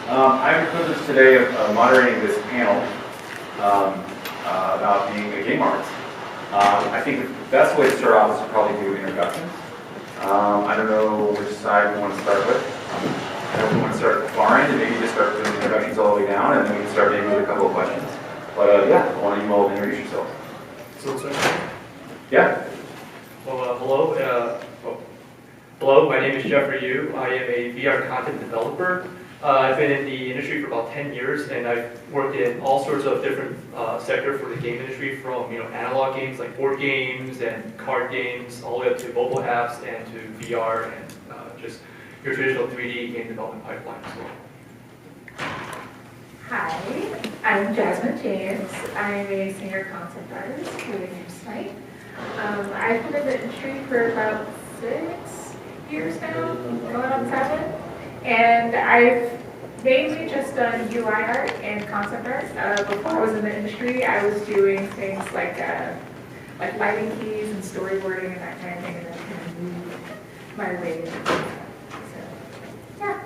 I have the privilege today of moderating this panel about being a game artist. I think the best way to start off is to probably do introductions. I don't know which side we want to start with. I know we want to start at the far end and maybe just start doing introductions all the way down, and then we can start maybe with a couple of questions. But yeah, why don't you all introduce yourselves? Yeah. Well, hello, my name is Jeffrey Yu. I am a VR content developer. I've been in the industry for about 10 years, and I've worked in all sorts of different sectors for the game industry, from analog games like board games and card games, all the way up to mobile apps and to VR and just your traditional 3D game development pipeline as well. Hi, I'm Jasmine James. I'm a senior concept artist with Smite. I've been in the industry for about 6 years now, going on 7. And I've mainly just done UI art and concept art. Before I was in the industry, I was doing things like lighting keys and storyboarding and that kind of thing, and then kind of moved my way into that. So, yeah.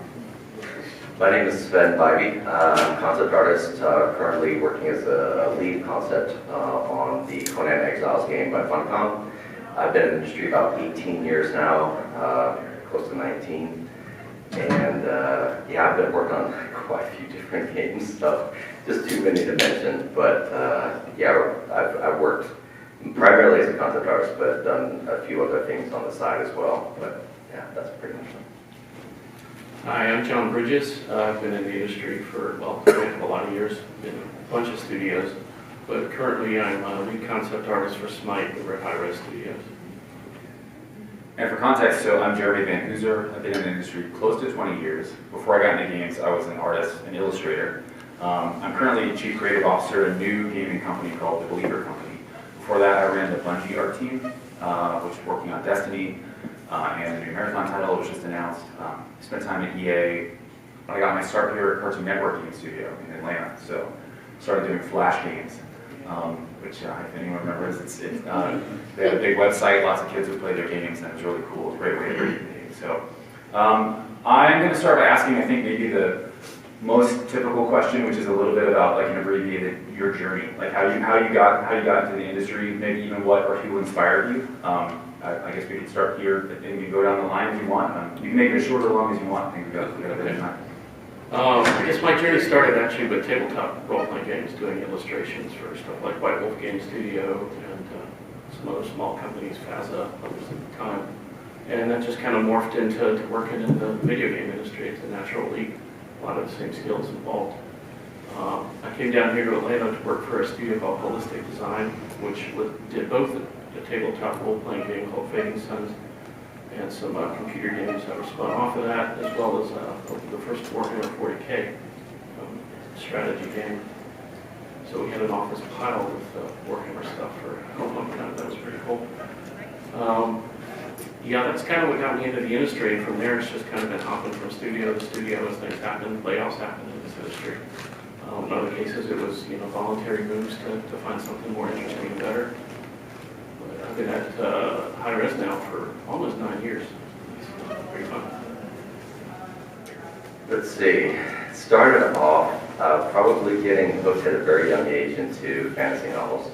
My name is Sven Bybee. I'm a concept artist, currently working as a lead concept on the Conan Exiles game by Funcom. I've been in the industry about 18 years now, close to 19. And yeah, I've been working on quite a few different games, so just too many to mention. But yeah, I've worked primarily as a concept artist, but done a few other things on the side as well. But yeah, that's pretty much it. Hi, I'm John Bridges. I've been in the industry for, a lot of years, been in a bunch of studios, but currently I'm a lead concept artist for Smite over at High Res Studios. And for context, so I'm Jeremy Vanhoozer. I've been in the industry close to 20 years. Before I got into games, I was an artist, an illustrator. I'm currently Chief Creative Officer at a new gaming company called The Believer Company. Before that, I ran the Bungie art team, which is working on Destiny, and the new Marathon title was just announced. Spent time at EA. I got my start here at Cartoon Network Game Studio in Atlanta, so started doing Flash games. Which, if anyone remembers, they have a big website, lots of kids who play their games, and it was really cool. It's a great way to break the game. So I'm going to start by asking, I think, maybe the most typical question, which is a little bit about, like, an abbreviated your journey, like how you got into the industry, maybe even what or who inspired you. I guess we can start here and we can go down the line if you want. You can make it as short or long as you want. I think we got a bit of time. I guess my journey started actually with tabletop role-playing games, doing illustrations for stuff like White Wolf Game Studio and some other small companies, Faza, others at the time. And that just kind of morphed into working in the video game industry. It's a natural leap, a lot of the same skills involved. I came down here to Atlanta to work for a studio called Holistic Design, which did both a tabletop role-playing game called Fading Suns and some computer games that were spun off of that, as well as the first Warhammer 40K strategy game. So we had an office pile with Warhammer stuff for a long time. That was pretty cool. Yeah, that's kind of what got me into the industry. And from there, it's just kind of been hopping from studio to studio as things happen, layoffs happen in this industry. In other cases, it was voluntary moves to find something more interesting and better. I've been at High Res now for almost 9 years. It's pretty fun. Let's see. Started off probably getting hooked at a very young age into fantasy novels,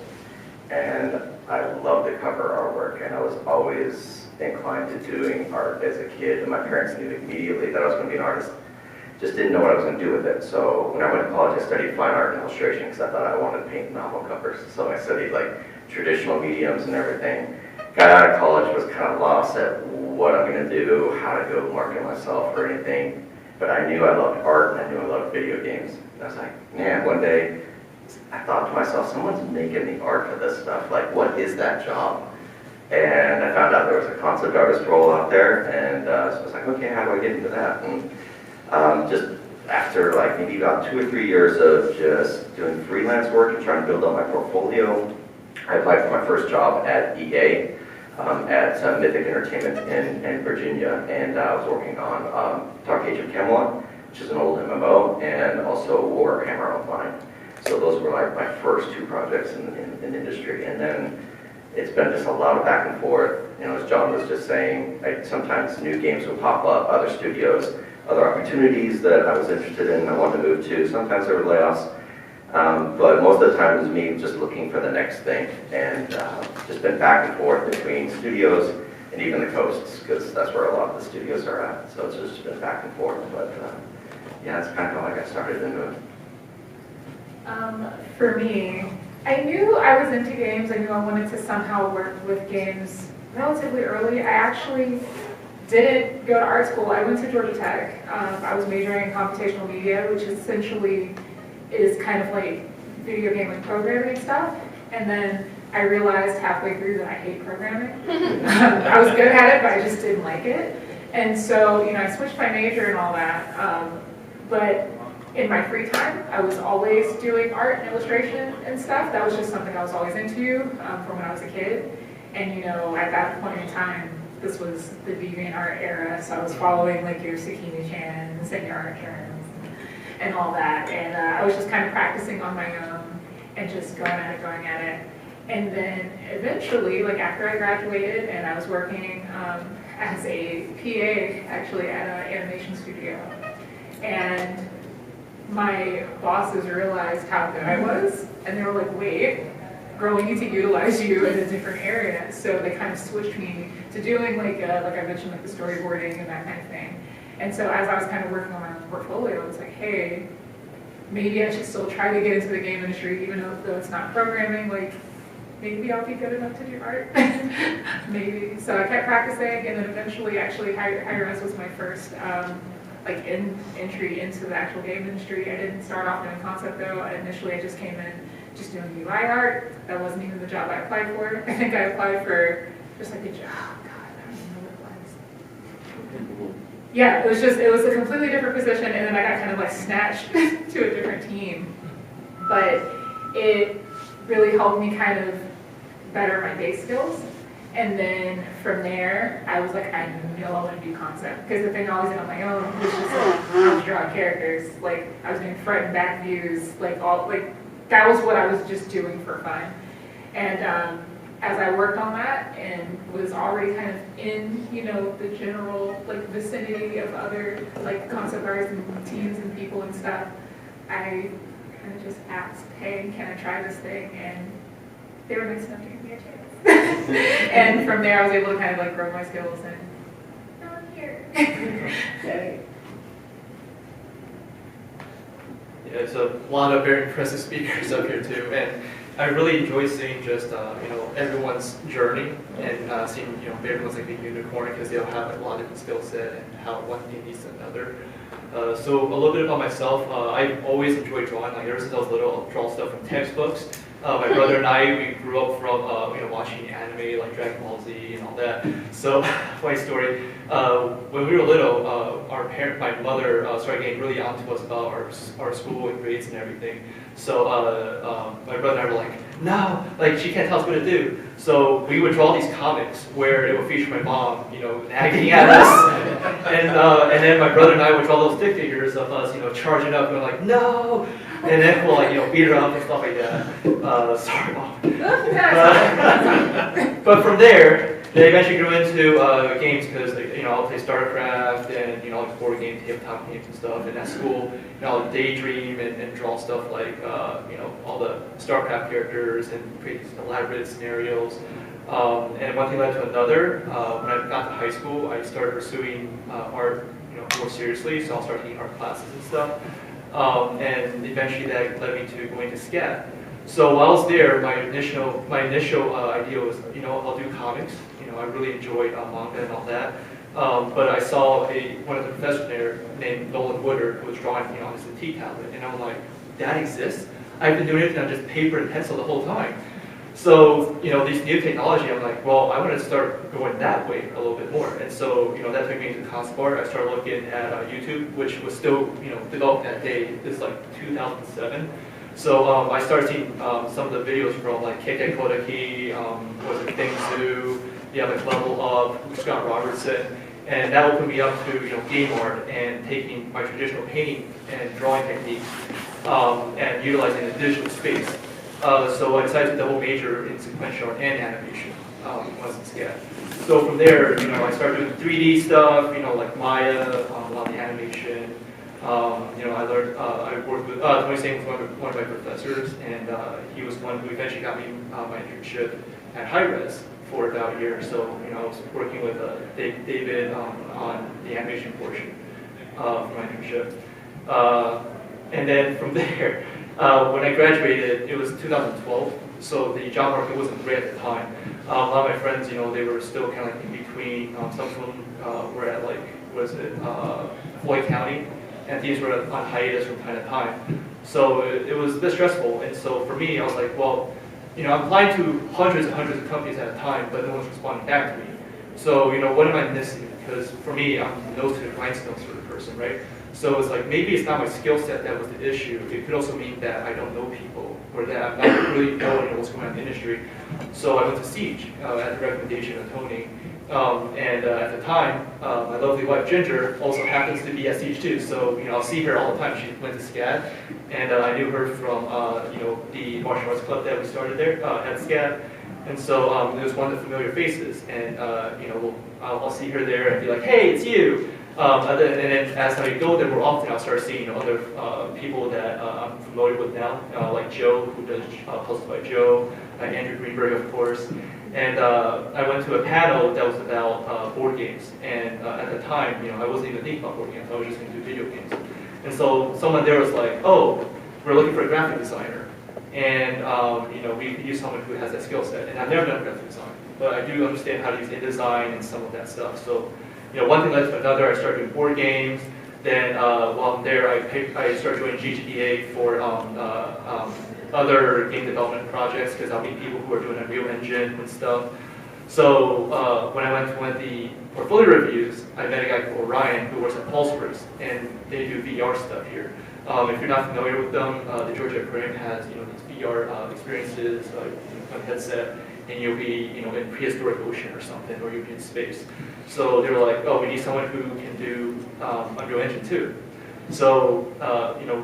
and I loved the cover artwork, and I was always inclined to doing art as a kid, and my parents knew immediately that I was going to be an artist. Just didn't know what I was going to do with it. So when I went to college, I studied fine art and illustration because I thought I wanted to paint novel covers. So I studied like traditional mediums and everything. Got out of college, was kind of lost at what I'm going to do, how to go market myself or anything. But I knew I loved art and I knew I loved video games. And I was like, man, one day I thought to myself, someone's making the art for this stuff. Like, what is that job? And I found out there was a concept artist role out there, and so I was like, okay, how do I get into that? And just after like maybe about 2 or 3 years of just doing freelance work and trying to build up my portfolio, I applied for my first job at EA at Mythic Entertainment in Virginia, and I was working on Dark Age of Camelot, which is an old MMO, and also Warhammer Online. So those were like my first 2 projects in the industry, and then it's been just a lot of back and forth. As John was just saying, sometimes new games will pop up, other studios other opportunities that I was interested in and I wanted to move to. Sometimes there were layoffs, but most of the time it was me just looking for the next thing, and just been back and forth between studios and even the coasts, because that's where a lot of the studios are at. So it's just been back and forth, but yeah, that's kind of how I got started into it. For me, I knew I was into games. I knew I wanted to somehow work with games relatively early. I actually didn't go to art school. I went to Georgia Tech. I was majoring in computational media, which essentially is kind of like video game like programming stuff. And then I realized halfway through that I hate programming. I was good at it, but I just didn't like it. And so, I switched my major and all that. But in my free time, I was always doing art and illustration and stuff. That was just something I was always into from when I was a kid. And at that point in time, this was the DeviantArt era, so I was following like your Sakimi Chans and your art terms and all that. And I was just kind of practicing on my own and just going at it. And then eventually, like after I graduated and I was working as a PA actually at an animation studio. And my bosses realized how good I was, and they were like, wait, girl, we need to utilize you in a different area. So they kind of switched me to doing like I mentioned, like the storyboarding and that kind of thing. And so as I was kind of working on my own portfolio, I was like, hey, maybe I should still try to get into the game industry, even though it's not programming, like maybe I'll be good enough to do art. Maybe. So I kept practicing, and then eventually actually Hi-Res was my first entry into the actual game industry. I didn't start off doing concept though. Initially I just came in just doing UI art. That wasn't even the job I applied for. I think I applied for just like a job. Oh God, I don't even know what it was. Yeah, it was a completely different position, and then I got kind of like snatched to a different team. But it really helped me kind of better my base skills. And then from there, I was like, I know I want to do concept. Because the thing I always did on my own was just like, I was drawing characters. Like, I was doing front and back views. That was what I was just doing for fun. And as I worked on that and was already kind of in, the general, vicinity of other, concept artists and teams and people and stuff, I kind of just asked, hey, can I try this thing? And they were nice enough to give me a chance. And from there, I was able to kind of grow my skills, and now I'm here. Yeah, it's a lot of very impressive speakers up here too, and I really enjoy seeing just everyone's journey and seeing everyone's like a unicorn, because they'll have a lot of different skill set and how one thing leads to another. So a little bit about myself. I've always enjoyed drawing. Ever since I was little, I'll draw stuff from textbooks. My brother and I, we grew up from watching anime like Dragon Ball Z and all that. So, funny story. When we were little, my mother started getting really onto us about our school and grades and everything. So my brother and I were like, no, she can't tell us what to do. So we would draw these comics where it would feature my mom, nagging at us, and then my brother and I would draw those stick figures of us, charging up and like, no. And then we'll beat her up and stuff like that. Sorry, Mom. But from there, they eventually grew into games, because I'll play StarCraft and board games, tabletop games and stuff. And at school, I'll daydream and draw stuff like all the StarCraft characters and create these elaborate scenarios. And one thing led to another. When I got to high school, I started pursuing art more seriously. So I'll start taking art classes and stuff. And eventually that led me to going to SCAD. So while I was there, my initial idea was, I'll do comics. I really enjoyed manga and all that. But I saw one of the professors there named Nolan Woodard, who was drawing on his tea tablet, and I'm like, that exists? I've been doing it on just paper and pencil the whole time. So, these new technology, I'm like, well, I want to start going that way a little bit more. And so, that took me into concept art. I started looking at YouTube, which was still, developing that day. This is like 2007. So I started seeing some of the videos from like Keke Kodaki, was it Bingsu, Level Up, Scott Robertson, and that opened me up to game art and taking my traditional painting and drawing techniques and utilizing the digital space. So I decided to double major in sequential art and animation once in SCAD. So from there, I started doing 3D stuff, like Maya, a lot of the animation. I learned, I worked with, Tony Singh was one of my professors, and he was one who eventually got me my internship at Hi-Res for about a year. So, I was working with David on the animation portion for my internship. And then from there, when I graduated, it was 2012, so the job market wasn't great at the time. A lot of my friends, they were still kind of like in between. Some of them were at Floyd County, and these were on hiatus from time to time. So it was a bit stressful, and so for me, I was like, well, I'm applying to hundreds and hundreds of companies at a time, but no one's responding back to me. So, what am I missing? Because for me, I'm nose to the grindstone sort of person, right? So it's like, maybe it's not my skill set that was the issue. It could also mean that I don't know people, or that I'm not really knowing what's going on in the industry. So I went to SIEGE at the recommendation of Tony. And at the time, my lovely wife Ginger also happens to be at SIEGE too. So I'll see her all the time. She went to SCAD, and I knew her from the martial arts club that we started there at SCAD. And so it was one of the familiar faces, and I'll see her there and be like, "Hey, it's you." And then as I go there more often, I'll start seeing other people that I'm familiar with now, like Joe, who does Puzzles by Joe, Andrew Greenberg, of course. And I went to a panel that was about board games. And at the time, I wasn't even thinking about board games. I was just going to do video games. And so someone there was like, "Oh, we're looking for a graphic designer." And we could use someone who has that skill set. And I've never done graphic design, but I do understand how to use InDesign and some of that stuff. So one thing led to another. I started doing board games. Then while I'm there, I started joining GGDA for other game development projects, because I'll meet people who are doing Unreal Engine and stuff. So when I went to one of the portfolio reviews, I met a guy called Ryan who works at Pulseworks, and they do VR stuff here. If you're not familiar with them, the Georgia Aquarium has these VR experiences, on a headset, and you'll be in prehistoric ocean or something, or you'll be in space. So they were like, "Oh, we need someone who can do Unreal Engine too." So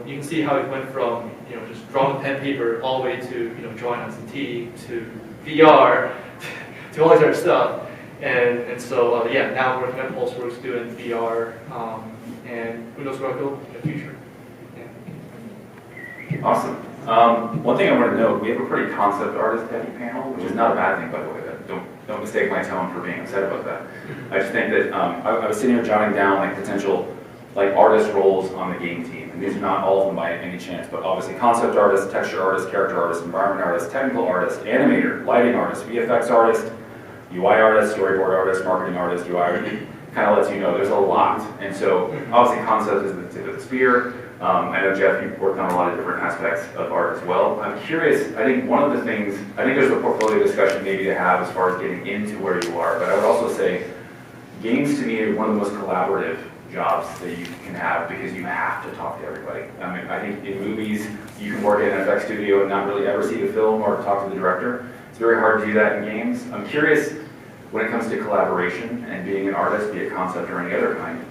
you can see how it went from just drawing with pen and paper all the way to drawing on CT to VR to all this other stuff. And so now I'm working at Pulseworks doing VR, and who knows where I'll go in the future. Yeah. Awesome. One thing I want to note, we have a pretty concept artist heavy panel, which is not a bad thing, by the way. Don't mistake my tone for being upset about that. I just think that I was sitting here jotting down potential artist roles on the game team, and these are not all of them by any chance, but obviously concept artist, texture artist, character artist, environment artist, technical artist, animator, lighting artist, VFX artist, UI artist, storyboard artist, marketing artist, UI. Kind of lets you know there's a lot, and so obviously concept is the tip of the spear. I know Jeff, you've worked on a lot of different aspects of art as well. I'm curious, I think one of the things, I think there's a portfolio discussion maybe to have as far as getting into where you are, but I would also say games to me are one of the most collaborative jobs that you can have, because you have to talk to everybody. I mean, I think in movies, you can work at an FX studio and not really ever see the film or talk to the director. It's very hard to do that in games. I'm curious, when it comes to collaboration and being an artist, be it concept or any other kind,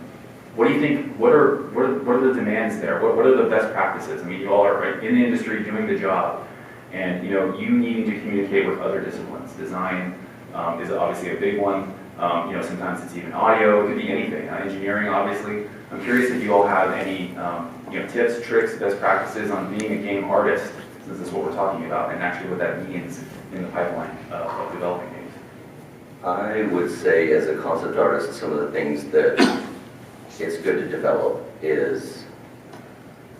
what do you think, what are the demands there? What are the best practices? I mean, you all are right in the industry doing the job, and you needing to communicate with other disciplines. Design is obviously a big one. Sometimes it's even audio, it could be anything. Engineering, obviously. I'm curious if you all have any tips, tricks, best practices on being a game artist, since this is what we're talking about, and actually what that means in the pipeline of developing games. I would say, as a concept artist, some of the things that it's good to develop is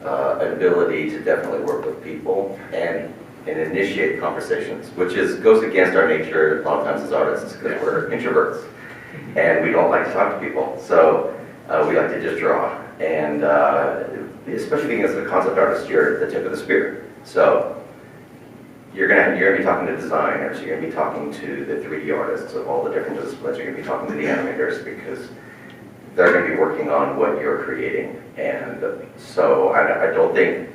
an ability to definitely work with people and initiate conversations, which goes against our nature a lot of times as artists, because we're introverts and we don't like to talk to people. So we like to just draw, and especially being as a concept artist, you're at the tip of the spear. So you're gonna be talking to designers, you're gonna be talking to the 3D artists of all the different disciplines, you're gonna be talking to the animators, because they're gonna be working on what you're creating. And so I don't think,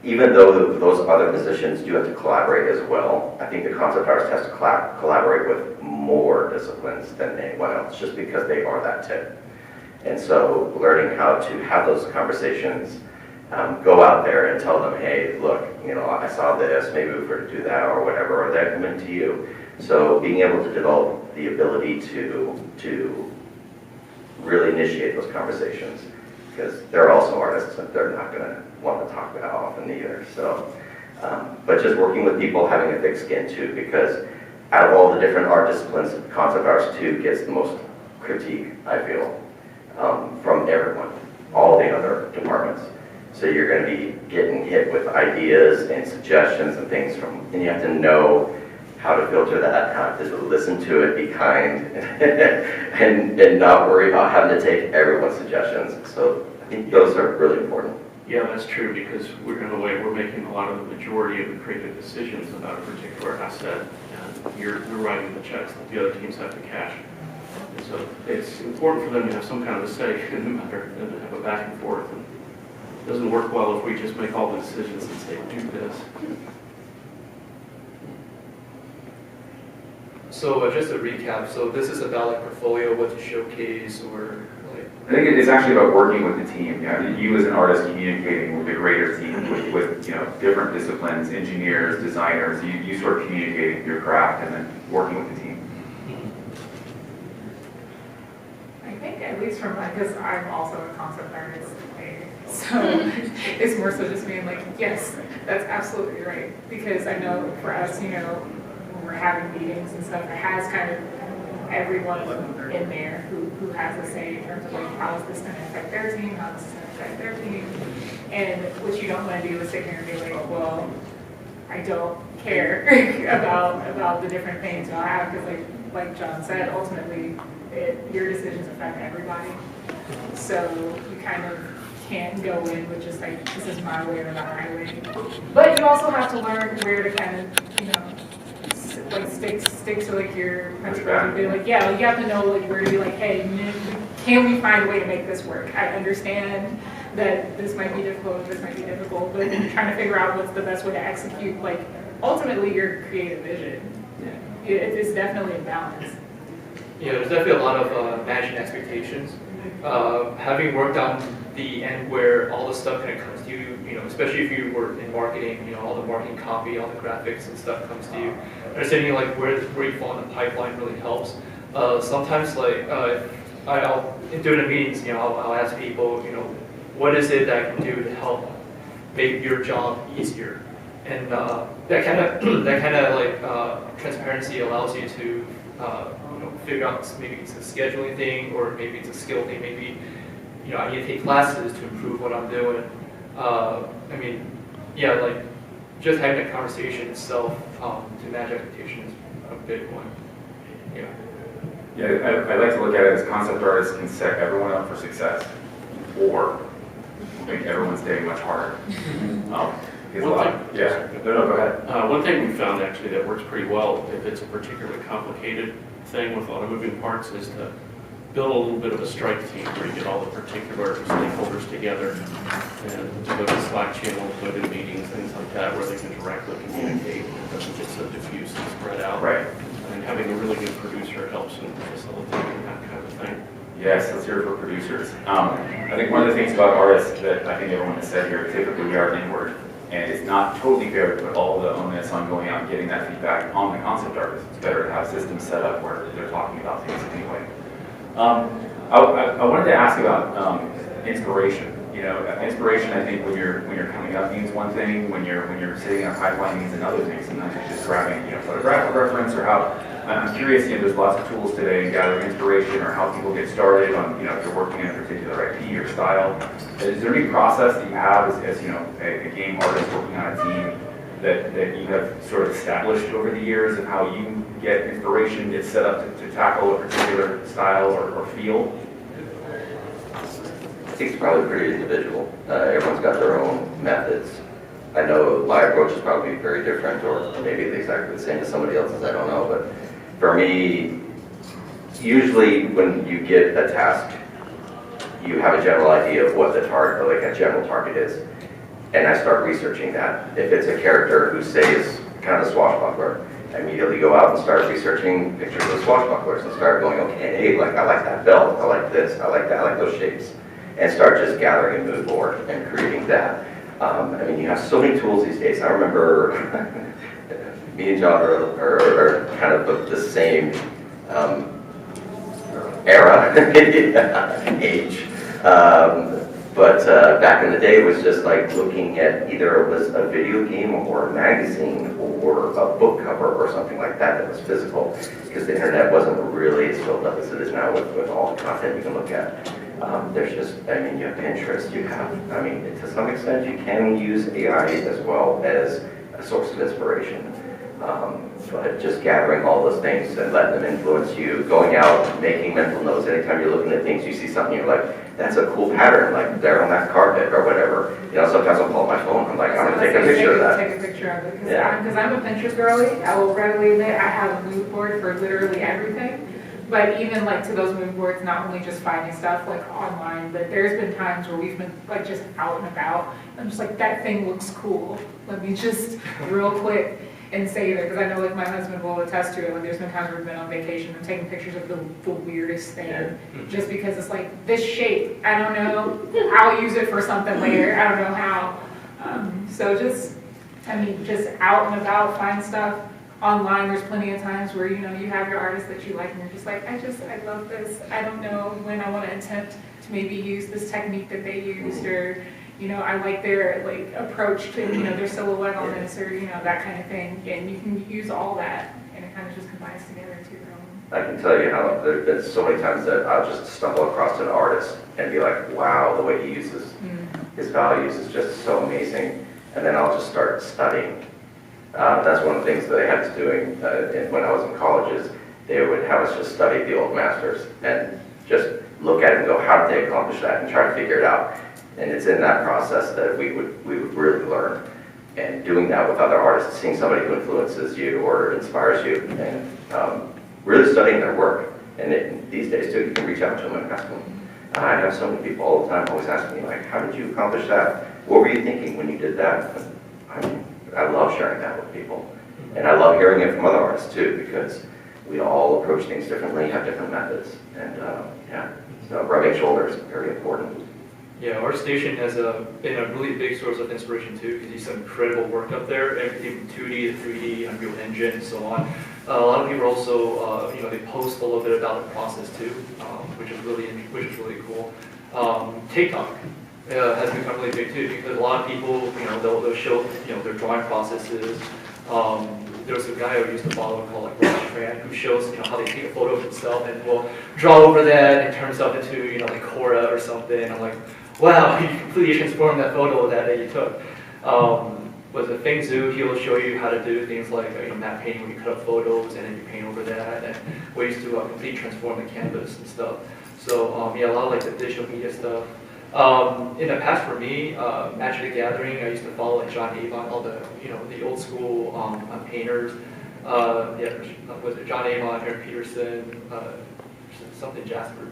even though those other positions do have to collaborate as well, I think the concept artist has to collaborate with more disciplines than anyone else, just because they are that tip. And so learning how to have those conversations, go out there and tell them, hey, look, I saw this, maybe we were to do that or whatever, or that come into you. So being able to develop the ability to really initiate those conversations, because they're also artists and they're not going to want to talk that often either. So, but just working with people, having a thick skin too, because out of all the different art disciplines, concept arts too gets the most critique, I feel, from everyone, all the other departments. So you're going to be getting hit with ideas and suggestions and things and you have to know how to filter that, how to listen to it, be kind, and not worry about having to take everyone's suggestions. So I think those are really important. Yeah, that's true, because in a way we're making a lot of the majority of the creative decisions about a particular asset, and you're writing the checks that the other teams have to cash. And so it's important for them to have some kind of a say in the matter and to have a back and forth. And it doesn't work well if we just make all the decisions and say, do this. So just to recap, so this is about like portfolio, what to showcase, or like. I think it's actually about working with the team. You as an artist communicating with the greater team, with different disciplines, engineers, designers. You sort of communicating your craft and then working with the team. I think at least from because I'm also a concept artist, so it's more so just being like, yes, that's absolutely right. Because I know for us, when we're having meetings and stuff, it has kind of everyone in there who has a say in terms of like how is this going to affect their team, how is this going to affect their team, and what you don't want to do is sit here and be like, well, I don't care about the different things y'all have, because like John said, ultimately your decisions affect everybody. So you kind of can't go in with just like, this is my way or the highway. But you also have to learn where to kind of, like stick to like your principles and be like, yeah, you have to know like where to be like, hey, can we find a way to make this work? I understand that this might be difficult, but you're trying to figure out what's the best way to execute, like, ultimately your creative vision. Yeah. It's definitely a balance. Yeah, there's definitely a lot of managing expectations. Having worked on the end where all the stuff kind of comes to you, especially if you were in marketing, all the marketing copy, all the graphics and stuff comes to you. Understanding like where you fall in the pipeline really helps. Sometimes like I'll during the meetings, I'll ask people, what is it that I can do to help make your job easier? And that kind of like transparency allows you to figure out maybe it's a scheduling thing, or maybe it's a skill thing. Maybe I need to take classes to improve what I'm doing. Like just having that conversation itself to manage expectations is a big one. Yeah, I like to look at it as concept artists can set everyone up for success, or make everyone's day much harder. No, go ahead. One thing we found actually that works pretty well, if it's a particularly complicated thing with a lot of moving parts, is to build a little bit of a strike team where you get all the particular stakeholders together and to go to Slack channels, go to meetings, things like that, where they can directly communicate and it doesn't get so diffuse and spread out. Right. And having a really good producer helps in facilitating that kind of thing. Yes, let's hear it for producers. I think one of the things about artists that I think everyone has said here, typically we are inward, and it's not totally fair to put all the onus on going out and getting that feedback on the concept artist. It's better to have systems set up where they're talking about things anyway. I wanted to ask about inspiration. Inspiration, I think when you're coming up means one thing, when you're sitting in a pipeline means another thing. Sometimes it's just grabbing photographic reference, or how. I'm curious. There's lots of tools today in gathering inspiration, or how people get started on if you're working in a particular IP or style. Is there any process that you have as a game artist working on a team that you have sort of established over the years of how you get inspiration, get set up to tackle a particular style or feel? I think it's probably pretty individual. Everyone's got their own methods. I know my approach is probably very different, or maybe exactly the same as somebody else's, I don't know. But for me, usually when you get a task, you have a general idea of what the target, or like a general target is. And I start researching that. If it's a character who, say, is kind of a swashbuckler, I immediately go out and start researching pictures of swashbucklers and start going, okay, hey, I like that belt, I like this, I like that, I like those shapes. and start just gathering a mood board and creating that. I mean, you have so many tools these days. I remember me and John are kind of the same era, age. But back in the day, it was just like looking at either it was a video game or a magazine or a book cover or something like that that was physical, because the internet wasn't really as filled up as it is now with all the content you can look at. There's just, I mean, you have Pinterest, you have, I mean, to some extent, you can use AI as well as a source of inspiration. But just gathering all those things and letting them influence you, going out, making mental notes. Anytime you're looking at things, you see something, you're like, that's a cool pattern, like there on that carpet or whatever. You know, sometimes I'll pull up my phone, I'm like, I'm gonna take a picture of that. Take a picture of it, because Yeah. I'm a Pinterest girly. I will readily admit I have a mood board for literally everything. But even like to those mood boards, not only just finding stuff like online, but there's been times where we've been like just out and about. I'm just like, that thing looks cool. Let me just real quick and save it, because I know like my husband will attest to it. When there's been times where we've been on vacation and taking pictures of the weirdest thing, just because it's like this shape. I don't know. I'll use it for something later. I don't know how. So just, I mean, just out and about, find stuff. Online, there's plenty of times where, you know, you have your artist that you like and you're just like, I love this. I don't know when I want to attempt to maybe use this technique that they used, or, you know, I like their like approach to, you know, their silhouette on this, or, you know, that kind of thing. And you can use all that and it kind of just combines together to your own. I can tell you how there have been so many times that I'll just stumble across an artist and be like, wow, the way he uses his values is just so amazing. And then I'll just start studying. That's one of the things that they had us doing when I was in colleges. They would have us just study the old masters and just look at it and go, how did they accomplish that, and try to figure it out. And it's in that process that we would really learn. And doing that with other artists, seeing somebody who influences you or inspires you, and really studying their work. And these days too, you can reach out to them and ask them. I have so many people all the time always asking me, like, how did you accomplish that? What were you thinking when you did that? I love sharing that with people. And I love hearing it from other artists too, because we all approach things differently, have different methods. And yeah, so rubbing shoulders is very important. Yeah, ArtStation has been a really big source of inspiration too, because you see some incredible work up there, everything from 2D to 3D, Unreal Engine, and so on. A lot of people also, you know, they post a little bit about the process too, which is really cool. TikTok has become really big too, because a lot of people, you know, they'll show, you know, their drawing processes. There was a guy who used to follow called like Ross Tran, who shows, you know, how they take a photo of himself and will draw over that and turn himself into, you know, like Cora or something. I'm like, wow, you completely transformed that photo that you took. With the Feng Zhu, he'll show you how to do things like, you know, matte painting, where you cut up photos and then you paint over that, and ways to completely transform the canvas and stuff. So yeah, a lot of like the digital media stuff. In the past for me, Magic the Gathering, I used to follow like John Avon, all the, you know, the old school painters. Yeah, was it John Avon, Aaron Peterson, something Jasper.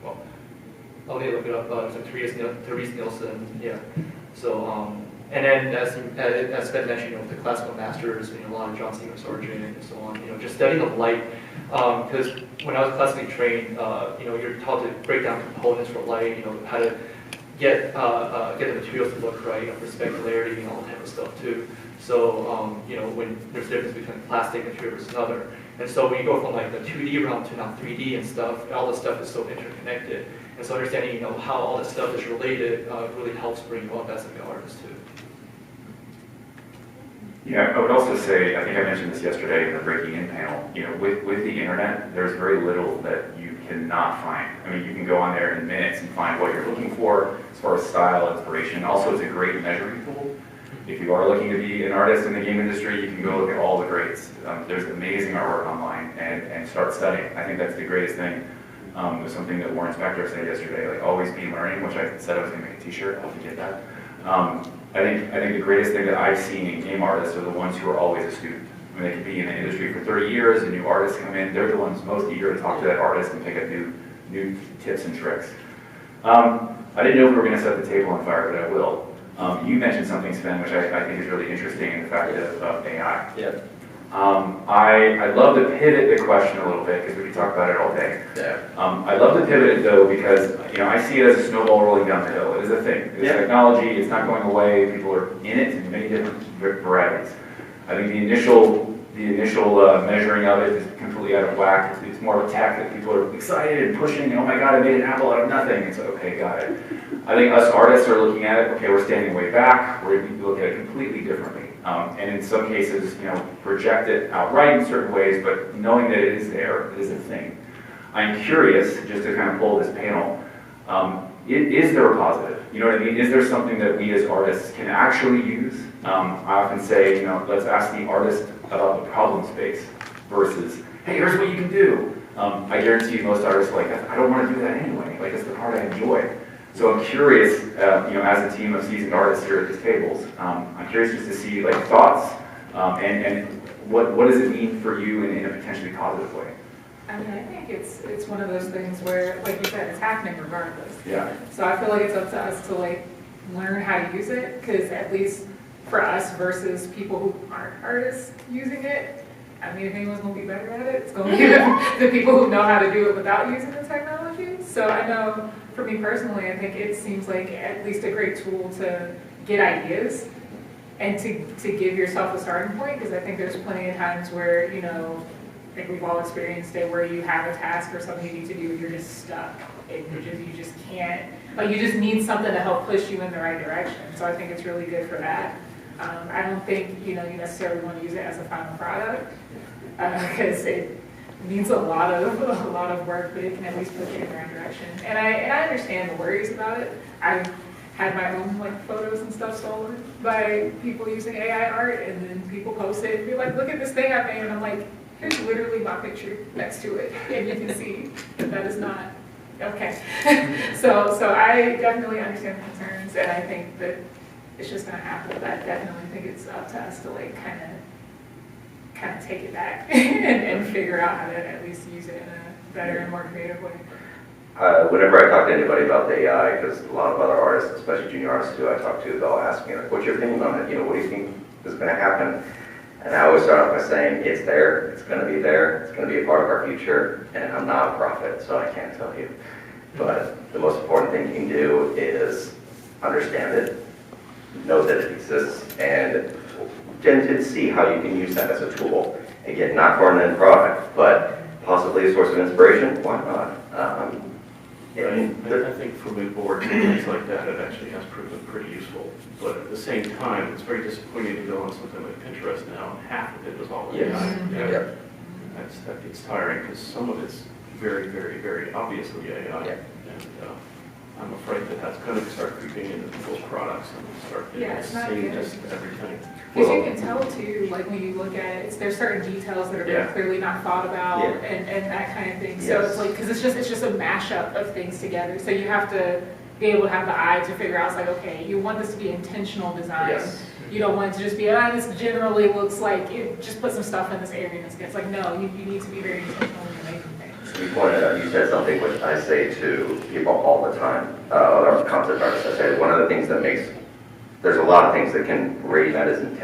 Well, I'll need to look it up. Some Therese Nielsen, yeah. So and then as Ben mentioned, you know, the classical masters, you know, a lot of John Singer Sargent and so on. You know, just studying the light. Because when I was classically trained, you know, you're taught to break down components for light, you know, how to get the materials to look right, you know, for specularity and all that type of stuff too. So, you know, when there's a difference between plastic material versus another. And so when you go from like the 2D realm to now 3D and stuff, all this stuff is so interconnected. And so understanding, you know, how all this stuff is related really helps bring you up as an artist too. Yeah, I would also say, I think I mentioned this yesterday in the Breaking In panel, you know, with the internet, there's very little that you cannot find. I mean, you can go on there in minutes and find what you're looking for as far as style, inspiration. Also, it's a great measuring tool. If you are looking to be an artist in the game industry, you can go look at all the greats. There's amazing artwork online and start studying. I think that's the greatest thing. It was something that Warren Spector said yesterday, like always be learning, which I said I was going to make a t-shirt. I'll have to get that. I think the greatest thing that I've seen in game artists are the ones who are always a student. I mean, they can be in the industry for 30 years, and new artists come in. They're the ones most eager to talk to that artist and pick up new tips and tricks. I didn't know if we were going to set the table on fire, but I will. You mentioned something, Sven, which I think is really interesting in the fact of AI. Yeah. I'd love to pivot the question a little bit because we could talk about it all day. Yeah. I'd love to pivot it though because I see it as a snowball rolling down the hill. It is a thing. It's technology. It's not going away. People are in it in many different varieties. I think the initial measuring of it is completely out of whack. It's more of a tech that people are excited and pushing. And, oh my God, I made an apple out of nothing. It's like, okay, got it. I think us artists are looking at it. Okay, we're standing way back. We look at it completely differently. And in some cases, project it outright in certain ways, but knowing that it is there, it is a thing. I'm curious, just to kind of pull this panel, is there a positive? You know what I mean? Is there something that we as artists can actually use? I often say, let's ask the artist about the problem space versus, hey, here's what you can do. I guarantee most artists are like, I don't want to do that anyway. Like, it's the part I enjoy. So I'm curious, as a team of seasoned artists here at these tables, I'm curious just to see like thoughts and what does it mean for you in a potentially positive way? I mean, I think it's one of those things where, like you said, it's happening regardless. Yeah. So I feel like it's up to us to like learn how to use it, because at least for us versus people who aren't artists using it, I mean, if anyone's going to be better at it, it's going to be the people who know how to do it without using the technology. So I know, for me personally, I think it seems like at least a great tool to get ideas and to give yourself a starting point, because I think there's plenty of times where, I think we've all experienced it, where you have a task or something you need to do and you're just stuck. And you just can't, like you just need something to help push you in the right direction. So I think it's really good for that. I don't think, you necessarily want to use it as a final product, because it needs a lot of work, but it can at least push you in the right direction. And I understand the worries about it. I've had my own photos and stuff stolen by people using AI art, and then people post it and be like, look at this thing I made, and I'm like, here's literally my picture next to it, and you can see that is not okay. So I definitely understand the concerns, and I think that it's just going to happen. But I definitely think it's up to us to kind of take it back and figure out how to at least use it in a better and more creative way. Whenever I talk to anybody about the AI, because a lot of other artists, especially junior artists who I talk to, they'll ask me, what's your opinion on it? What do you think is going to happen? And I always start off by saying, it's there, it's going to be there, it's going to be a part of our future, and I'm not a prophet, so I can't tell you. But the most important thing you can do is understand it, know that it exists, and to see how you can use that as a tool. Again, not for an end product, but possibly a source of inspiration, why not? I think for mood boards and things like that, it actually has proven pretty useful. But at the same time, it's very disappointing to go on something like Pinterest now, and half of it was all AI. Yes. That gets tiring, because some of it's very, very, very obviously AI. Yeah. And I'm afraid that that's going to start creeping into people's products and start seeing just everything. Because you can tell too, when you look at it, there's certain details that are very clearly not thought about, and that kind of thing. So it's because it's just a mashup of things together. So you have to be able to have the eye to figure out, okay, you want this to be intentional design. Yes. You don't want it to just be, this generally looks like it, just put some stuff in this area and it's like, no, you need to be very intentional when you're making things. You pointed out, you said something which I say to people all the time, other concept artists. I say one of the things that there's a lot of things that can raise that as intent.